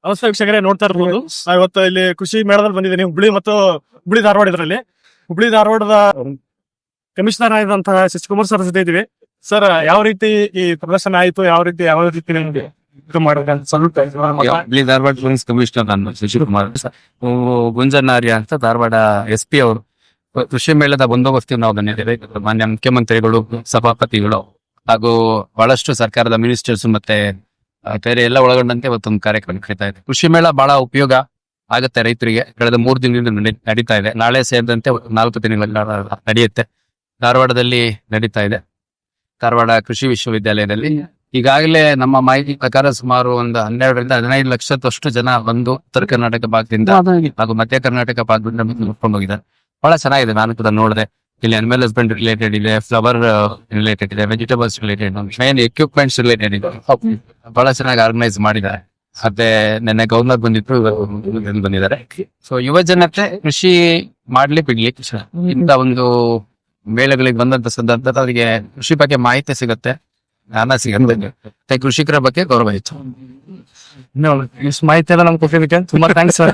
ನಮಸ್ಕಾರ ವೀಕ್ಷಕರೇ, ನೋಡ್ತಾ ಇರ್ಬೋದು ನಾವು ಇವತ್ತು ಇಲ್ಲಿ ಕೃಷಿ ಮೇಳದಲ್ಲಿ ಬಂದಿದ್ದೀನಿ. ಹುಬ್ಳಿ ಧಾರವಾಡ ಇದರಲ್ಲಿ ಹುಬ್ಳಿ ಧಾರವಾಡದ ಕಮಿಷನರ್ ಆಗಿದಂತಹ ಶಶಿಕುಮಾರ್ ಸರ್ ಜೊತೆ ಇದ್ದೀವಿ. ಸರ್, ಯಾವ ರೀತಿ ಈ ಪ್ರದರ್ಶನ ಆಯ್ತು, ಯಾವ ರೀತಿ ನಿಮ್ಗೆ ಇದು ಹುಬ್ಳಿ ಧಾರವಾಡ ಪೊಲೀಸ್ ಕಮಿಷನರ್ ನಾನು ಶಶಿಕುಮಾರ್. ಗುಂಜನಾರ್ಯ ಅಂತ ಧಾರವಾಡ SP ಅವರು ಕೃಷಿ ಮೇಳದ ಬಂದೋಬಸ್ತಿ ನಾವು ಬಂದಿದ್ದೇವೆ. ಮಾನ್ಯ ಮುಖ್ಯಮಂತ್ರಿಗಳು, ಸಭಾಪತಿಗಳು ಹಾಗೂ ಬಹಳಷ್ಟು ಸರ್ಕಾರದ ಮಿನಿಸ್ಟರ್ಸ್ ಮತ್ತೆ ಬೇರೆ ಎಲ್ಲ ಒಳಗೊಂಡಂತೆ ಇವತ್ತೊಂದು ಕಾರ್ಯಕ್ರಮ ನಡೀತಾ ಇದೆ. ಕೃಷಿ ಮೇಳ ಬಹಳ ಉಪಯೋಗ ಆಗುತ್ತೆ ರೈತರಿಗೆ. ಕಳೆದ 3 ದಿನದಿಂದ ನಡೀತಾ ಇದೆ. ನಾಳೆ ಸೇರಿದಂತೆ 4 ದಿನಗಳ ನಡೆಯುತ್ತೆ. ಧಾರವಾಡದಲ್ಲಿ ನಡೀತಾ ಇದೆ. ಧಾರವಾಡ ಕೃಷಿ ವಿಶ್ವವಿದ್ಯಾಲಯದಲ್ಲಿ ಈಗಾಗಲೇ ನಮ್ಮ ಮಾಹಿತಿ ಪ್ರಕಾರ ಸುಮಾರು ಒಂದು 12ರಿಂದ 15 ಲಕ್ಷದಷ್ಟು ಜನ ಬಂದು ಉತ್ತರ ಕರ್ನಾಟಕ ಭಾಗದಿಂದ ಹಾಗೂ ಮಧ್ಯ ಕರ್ನಾಟಕ ಭಾಗದಿಂದ ನೋಡ್ಕೊಂಡು ಹೋಗಿದ್ದಾರೆ. ಬಹಳ ಚೆನ್ನಾಗಿದೆ. ನಾನು ಕೂಡ ನೋಡಿದೆ. ಇಲ್ಲಿ ಅನಿಮಲ್ ಹಸ್ಬೆಂಡ್ ರಿಲೇಟೆಡ್ ಇದೆ, ಫ್ಲವರ್ ರಿಲೇಟೆಡ್ ಇದೆ, vegetables related, main equipments related ಇದೆ. ಬಹಳ ಚೆನ್ನಾಗಿ ಆರ್ಗನೈಸ್ ಮಾಡಿದ್ದಾರೆ. ಮತ್ತೆ ನಿನ್ನೆ ಗವರ್ನರ್ ಬಂದಿದ್ದಾರೆ. ಸೊ ಯುವ ಜನತೆ ಕೃಷಿ ಮಾಡ್ಲಿ ಬಿಡ್ಲಿ, ಇಂತ ಒಂದು ಮೇಳಗಳಿಗೆ ಬಂದಂತ ಸಂದರ್ಭ ಅವರಿಗೆ ಕೃಷಿ ಬಗ್ಗೆ ಮಾಹಿತಿ ಸಿಗುತ್ತೆ, ಜ್ಞಾನ ಸಿಗುತ್ತೆ, ಮತ್ತೆ ಕೃಷಿಕರ ಬಗ್ಗೆ ಗೌರವ ಹೆಚ್ಚು. ಮಾಹಿತಿ ಎಲ್ಲ ನಮ್ಗೆ ಕೊಟ್ಟಿದ್ದಕ್ಕೆ ತುಂಬಾ ಥ್ಯಾಂಕ್ಸ್ ಸರ್.